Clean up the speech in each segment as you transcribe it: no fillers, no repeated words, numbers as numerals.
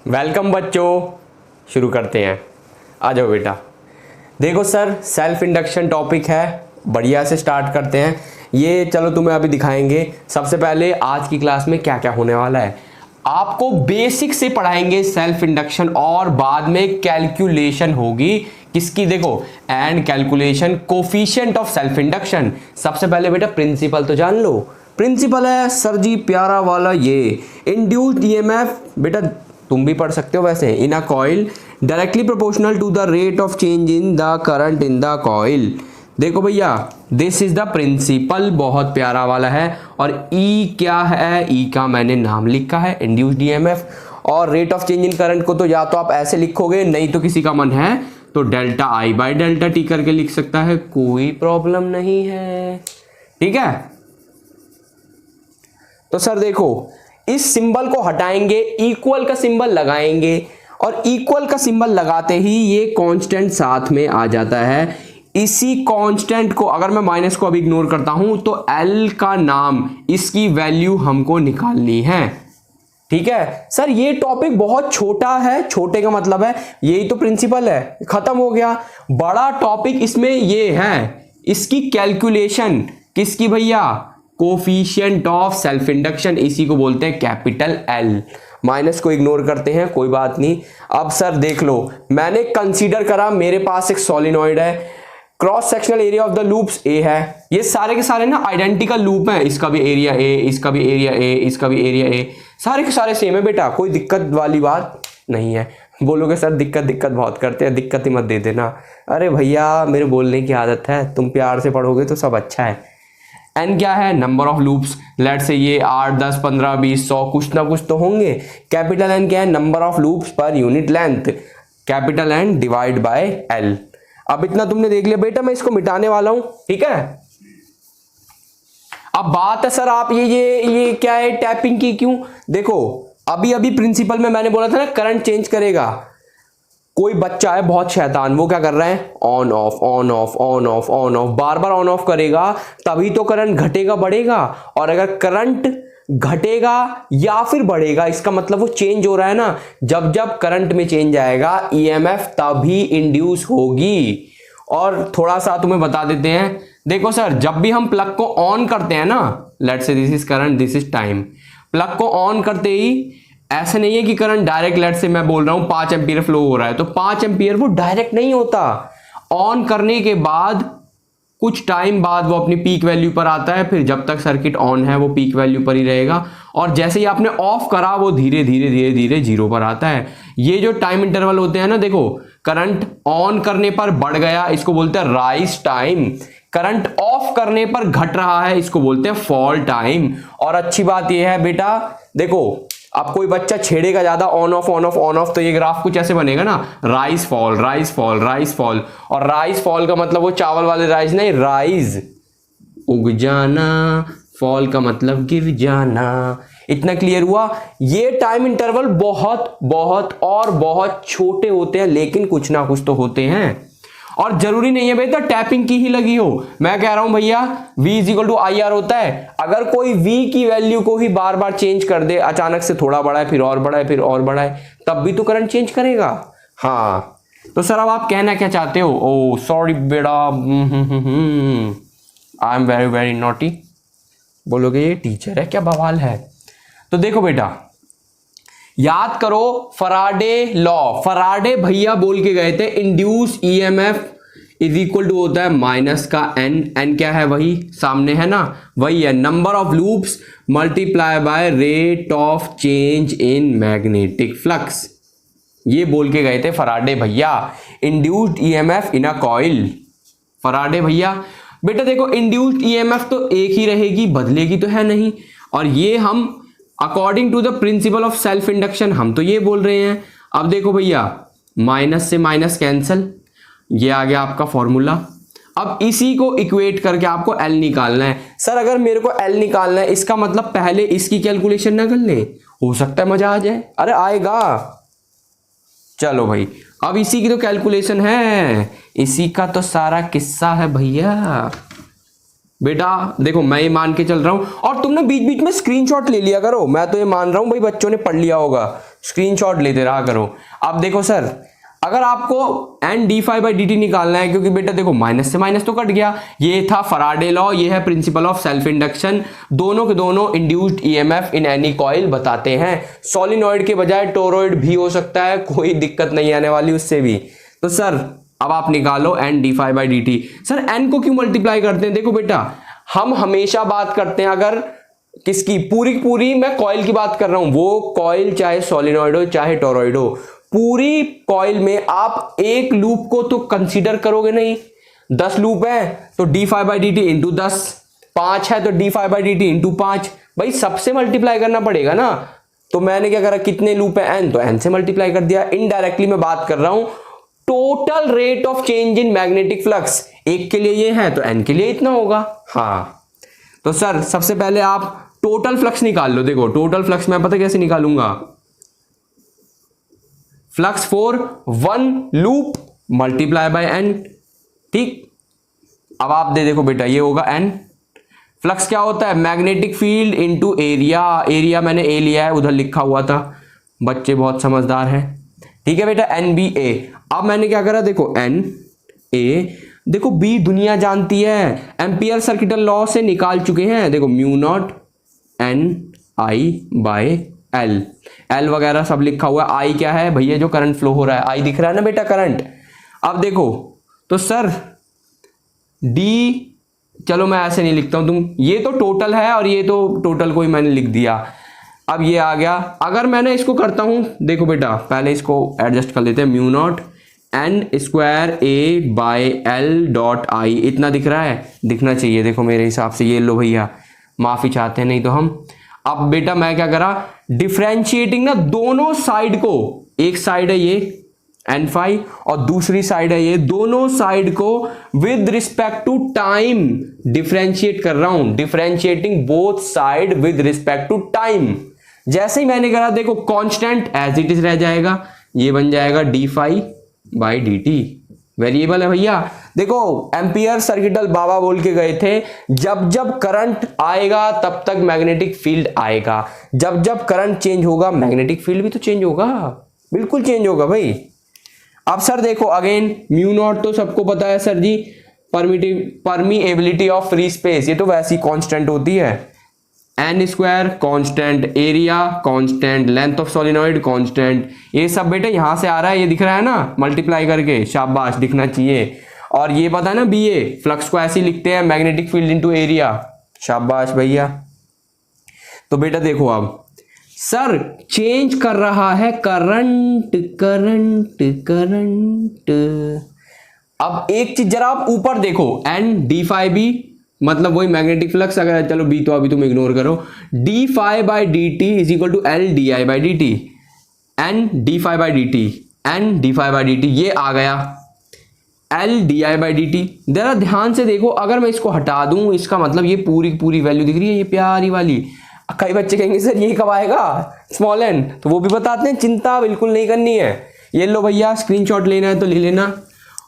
Welcome बच्चों, शुरू करते हैं। आ जाओ बेटा। देखो सर, सेल्फ इंडक्शन टॉपिक है, बढ़िया से स्टार्ट करते हैं। ये चलो तुम्हें अभी दिखाएंगे। सबसे पहले आज की क्लास में क्या क्या होने वाला है, आपको बेसिक से पढ़ाएंगे सेल्फ इंडक्शन, और बाद में कैलकुलेशन होगी किसकी, देखो, and calculation coefficient of self induction. सबसे पहले बेटा प्रिंसिपल तो जान लो। प्रिंसिपल है सर जी प्यारा वाला, ये इंड्यूस्ड ईएमएफ बेटा तुम भी पढ़ सकते हो वैसे, in a coil directly proportional to the rate of change in the current in the coil. देखो भैया, दिस इज द प्रिंसिपल, बहुत प्यारा वाला है। और ई क्या है, ई का मैंने नाम लिखा है, इंड्यूस्ड ईएमएफ। और rate of change in current को तो या तो आप ऐसे लिखोगे, नहीं तो किसी का मन है तो delta I by delta T करके लिख सकता है, कोई प्रॉब्लम नहीं है। ठीक है, तो सर देखो, इस सिंबल को हटाएंगे, इक्वल का सिंबल लगाएंगे, और इक्वल का सिंबल लगाते ही ये कांस्टेंट साथ में आ जाता है। इसी कांस्टेंट को अगर मैं माइनस को अभी इग्नोर करता हूं तो एल का नाम, इसकी वैल्यू हमको निकालनी है। ठीक है सर, ये टॉपिक बहुत छोटा है, छोटे का मतलब है यही तो प्रिंसिपल है, खत्म हो गया। बड़ा टॉपिक इसमें ये है, इसकी कैलकुलेशन किसकी भैया, कोफिशिएंट ऑफ सेल्फ इंडक्शन, इसी को बोलते हैं कैपिटल एल। माइनस को इग्नोर करते हैं, कोई बात नहीं। अब सर देख लो, मैंने कंसीडर करा मेरे पास एक सॉलिनॉइड है, cross sectional area of the loops A है। ये सारे के सारे ना आइडेंटिकल लूप हैं, इसका भी एरिया ए, इसका भी एरिया ए, इसका भी एरिया ए, सारे के सारे सेम है बेटा, कोई दिक्कत वाली बात नहीं है। बोलोगे सर दिक्कत बहुत करते हैं, दिक्कत ही मत दे देना। अरे भैया मेरे बोलने की आदत है, तुम प्यार से पढ़ोगे तो सब अच्छा है। एन क्या है, नंबर ऑफ लूप्स, लेट से ये 8, 10, 15, 20, 100 कुछ ना कुछ तो होंगे। कैपिटल एन क्या है, number of loops per unit length, capital N divide by L. अब इतना तुमने देख लिया बेटा, मैं इसको मिटाने वाला हूं। ठीक है, अब बात है सर आप ये क्या है टैपिंग की, क्यों? देखो अभी प्रिंसिपल में मैंने बोला था ना करंट चेंज करेगा। कोई बच्चा है बहुत शैतान, वो क्या कर रहा है, on off on off on off on off, bar bar on off करेगा, तभी तो करंट घटेगा बढ़ेगा। और अगर करंट घटेगा या फिर बढ़ेगा, इसका मतलब वो चेंज हो रहा है ना। जब जब करंट में चेंज आएगा ईएमएफ तभी इंड्यूस होगी। और थोड़ा सा तुम्हें बता देते हैं, देखो सर, जब भी हम प्लग को ऑन करते हैं ना, let's say this is current, this is time, plug को ऑन करते ही ऐसे नहीं है कि करंट डायरेक्ट, लेट से मैं बोल रहा हूं 5 एम्पियर फ्लो हो रहा है तो 5 एम्पियर वो डायरेक्ट नहीं होता। ऑन करने के बाद कुछ टाइम बाद वो अपनी पीक वैल्यू पर आता है, फिर जब तक सर्किट ऑन है वो पीक वैल्यू पर ही रहेगा, और जैसे ही आपने ऑफ करा वो धीरे धीरे धीरे धीरे जीरो पर आता है। ये जो टाइम इंटरवल होते हैं ना, देखो करंट ऑन करने पर बढ़ गया, इसको बोलते हैं राइज टाइम। करंट ऑफ करने पर घट रहा है, इसको बोलते हैं फॉल टाइम। और अच्छी बात यह है बेटा, देखो अब कोई बच्चा छेड़ेगा ज्यादा on off on off on off, तो ये ग्राफ कुछ ऐसे बनेगा ना, rise fall rise fall rise fall. और राइज फॉल का मतलब वो चावल वाले राइज नहीं, राइज उग जाना, फॉल का मतलब गिर जाना। इतना क्लियर हुआ? ये टाइम इंटरवल बहुत बहुत और बहुत छोटे होते हैं, लेकिन कुछ ना कुछ तो होते हैं। और जरूरी नहीं है बेटा टैपिंग की ही लगी हो, मैं कह रहा हूं भैया V is equal to I R होता है। अगर कोई V की वैल्यू को ही बार बार चेंज कर दे, अचानक से थोड़ा बड़ा है फिर और बड़ा है फिर और बड़ा है, तब भी तो करंट चेंज करेगा। हाँ तो सर अब आप कहना क्या चाहते हो? ओ सॉरी बेटा, I am very very naughty. बोलोगे ये टीचर है क्या, बवाल है? तो देखो बेटा, याद करो फराडे लॉ। फराडे भैया बोल के गए थे induced EMF is equal to होता है माइनस का एन। एन क्या है, वही सामने है ना, वही है number of loops multiply by rate of change in magnetic flux. ये बोल के गए थे फराडे भैया, induced EMF in a coil. Faraday भैया बेटा देखो, इंड्यूस्ड ईएमएफ तो एक ही रहेगी, बदलेगी तो है नहीं। और ये हम according to the principle of self induction हम तो ये बोल रहे हैं। अब देखो भैया, माइनस से माइनस कैंसल, ये आ गया आपका फॉर्मूला। अब इसी को इक्वेट करके आपको एल निकालना है। सर अगर मेरे को एल निकालना है, इसका मतलब पहले इसकी कैलकुलेशन ना कर ले, हो सकता है मजा आ जाए। अरे आएगा, चलो भाई, अब इसी की तो कैलकुलेशन है, इसी का तो सारा किस्सा है भैया। बेटा देखो मैं ये मान के चल रहा हूं, और तुमने बीच बीच में स्क्रीनशॉट ले लिया करो, मैं तो ये मान रहा हूं भाई बच्चों ने पढ़ लिया होगा। स्क्रीनशॉट लेते रहा करो। अब देखो सर, अगर आपको N D phi by D T निकालना है, क्योंकि बेटा देखो माइनस से माइनस तो कट गया, ये था फराडे लॉ, ये है प्रिंसिपल ऑफ सेल्फ इंडक्शन, दोनों के दोनों induced EMF in any coil बताते हैं। सोलिनॉइड के बजाय टोरॉइड भी हो सकता है, कोई दिक्कत नहीं आने वाली उससे भी। तो सर अब आप निकालो N D phi by D T. Sir N को क्यों मल्टीप्लाई करते हैं? देखो बेटा, हम हमेशा बात करते हैं अगर किसकी, पूरी पूरी मैं कॉइल की बात कर रहा हूं, वो कॉइल चाहे सोलिनॉइड हो चाहे टोरॉइड हो, पूरी कॉइल में आप एक लूप को तो कंसीडर करोगे नहीं। 10 लूप है तो D phi by D T into 10, 5 है तो D phi by D T into 5, भाई सबसे मल्टीप्लाई करना पड़ेगा ना। तो मैंने क्या करा, कितने लूप है एन, तो एन से मल्टीप्लाई कर दिया। इनडायरेक्टली मैं बात कर रहा हूं total rate of change in magnetic flux, एक के लिए ये है तो एन के लिए इतना होगा। हाँ तो सर सबसे पहले आप टोटल फ्लक्स निकाल लो। देखो टोटल फ्लक्स मैं पता कैसे निकालूंगा, flux for 1 loop multiply by N, ठीक। अब आप देखो बेटा, ये होगा एन। फ्लक्स क्या होता है, magnetic field into area, area मैंने ए लिया है, उधर लिखा हुआ था, बच्चे बहुत समझदार हैं, ठीक है बेटा, एन बी ए। अब मैंने क्या करा, देखो एन ए, देखो बी दुनिया जानती है, एम्पियर सर्किटल लॉ से निकाल चुके हैं। देखो mu naught N I by L, L वगैरह सब लिखा हुआ है। आई क्या है भैया, जो करंट फ्लो हो रहा है, आई दिख रहा है ना बेटा, करंट। अब देखो तो सर डी, चलो मैं ऐसे नहीं लिखता हूं, तुम ये तो टोटल है और ये तो टोटल को ही मैंने लिख दिया। अब ये आ गया, अगर मैंने इसको करता हूं, देखो बेटा पहले इसको एडजस्ट कर लेते हैं, mu naught N square A by L dot I, इतना दिख रहा है, दिखना चाहिए देखो मेरे हिसाब से। ये लो भैया, माफी चाहते हैं नहीं तो हम। अब बेटा मैं क्या करा, डिफरेंशिएटिंग ना दोनों साइड को, एक साइड है ये एन फाई और दूसरी साइड है ये, दोनों साइड को with respect to time differentiate कर रहा हूं, differentiating both side with respect to time. जैसे ही मैंने करा, देखो कांस्टेंट एज इट इज रह जाएगा, ये बन जाएगा D phi by D T, variable है भैया। देखो एम्पियर सर्किटल बाबा बोल के गए थे, जब जब करंट आएगा तब तक मैग्नेटिक फील्ड आएगा, जब जब करंट चेंज होगा मैग्नेटिक फील्ड भी तो चेंज होगा, बिल्कुल चेंज होगा भाई। अब सर देखो अगेन, म्यू नॉट तो सबको पता है sir ji, permeability of free space, ये तो वैसी कांस्टेंट होती है। N square constant, area constant, length of solenoid constant, ये सब बेटे यहां से आ रहा है, ये दिख रहा है ना मल्टीप्लाई करके, शाबाश दिखना चाहिए। और ये पता है ना बी ए, फ्लक्स को ऐसे लिखते हैं, मैग्नेटिक फील्ड इनटू एरिया, शाबाश भैया। तो बेटा देखो अब सर चेंज कर रहा है करंट, करंट करंट। अब एक चीज जरा आप ऊपर देखो, एन डी फाई बी, मतलब वही मैग्नेटिक फ्लक्स, अगर चलो बी तो अभी तुम इग्नोर करो, D phi by D T is equal to L D I by D T, N D phi by D T, N D phi by D T, ये आ गया L D I by D T. जरा ध्यान से देखो, अगर मैं इसको हटा दूं, इसका मतलब ये पूरी पूरी वैल्यू दिख रही है, ये प्यारी वाली। कई बच्चे कहेंगे सर ये कब आएगा स्मॉल एन, तो वो भी बताते हैं, चिंता बिल्कुल नहीं करनी है। ये लो भैया, स्क्रीनशॉट लेना है तो ले लेना।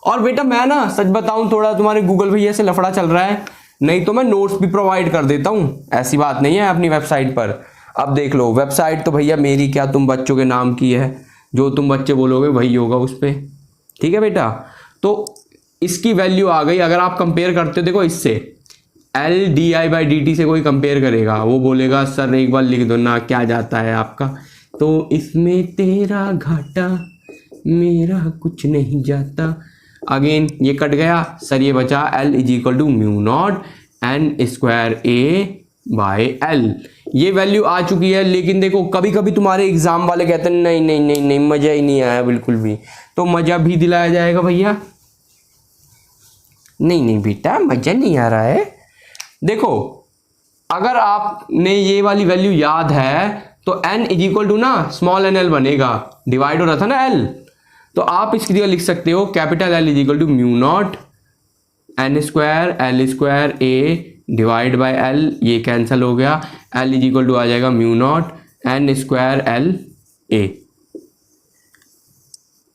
और बेटा मैं ना सच बताऊं, थोड़ा तुम्हारे गूगल भैया से लफड़ा चल रहा है, नहीं तो मैं नोट्स भी प्रोवाइड कर देता हूं, ऐसी बात नहीं है अपनी वेबसाइट पर। अब देख लो, वेबसाइट तो भैया मेरी क्या, तुम बच्चों के नाम की है, जो तुम बच्चे बोलोगे वही होगा उस पर, ठीक है बेटा। तो इसकी वैल्यू आ गई, अगर आप कंपेयर करते हो देखो इससे, L D I by D T से कोई कंपेयर करेगा, वो बोलेगा सर एक बार लिख दो ना, क्या जाता है आपका, तो इसमें तेरा घाटा मेरा कुछ नहीं जाता। अगेन ये कट गया सर, ये बचा L is equal to mu naught N square A by L, ये वैल्यू आ चुकी है। लेकिन देखो कभी कभी तुम्हारे एग्जाम वाले कहते हैं नहीं नहीं नहीं नहीं, मजा ही नहीं आया बिल्कुल भी, तो मजा भी दिलाया जाएगा भैया। नहीं नहीं बेटा मजा नहीं आ रहा है। देखो अगर आपने ये वाली वैल्यू याद है तो n इज इक्वल टू ना स्मॉल एन एल बनेगा, डिवाइड हो रहा था ना l, तो आप इसकी जगह लिख सकते हो capital L is equal to mu naught N square L square A divide by l, ये कैंसिल हो गया, l इज इक्वल टू आ जाएगा mu naught N square L A.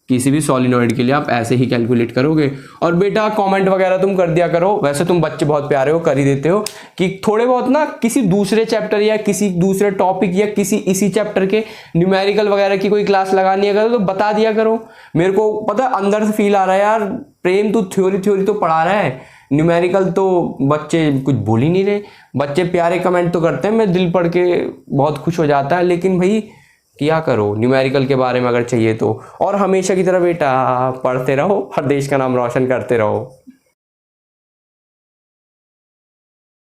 किसी भी सॉलिनॉइड के लिए आप ऐसे ही कैलकुलेट करोगे। और बेटा कमेंट वगैरह तुम कर दिया करो, वैसे तुम बच्चे बहुत प्यारे हो, कर ही देते हो, कि थोड़े बहुत ना किसी दूसरे चैप्टर या किसी दूसरे टॉपिक या किसी इसी चैप्टर के न्यूमेरिकल वगैरह की कोई क्लास लगानी है करो तो बता दिया करो। मेरे को पता है अंदर से फील आ रहा है यार प्रेम तू थ्योरी तो पढ़ा रहा है, न्यूमेरिकल तो बच्चे कुछ बोल ही नहीं रहे। बच्चे प्यारे कमेंट तो करते हैं, मैं दिल पढ़ के बहुत खुश हो जाता है, लेकिन भाई क्या करो न्यूमेरिकल के बारे में अगर चाहिए तो। और हमेशा की तरह बेटा पढ़ते रहो और देश का नाम रोशन करते रहो।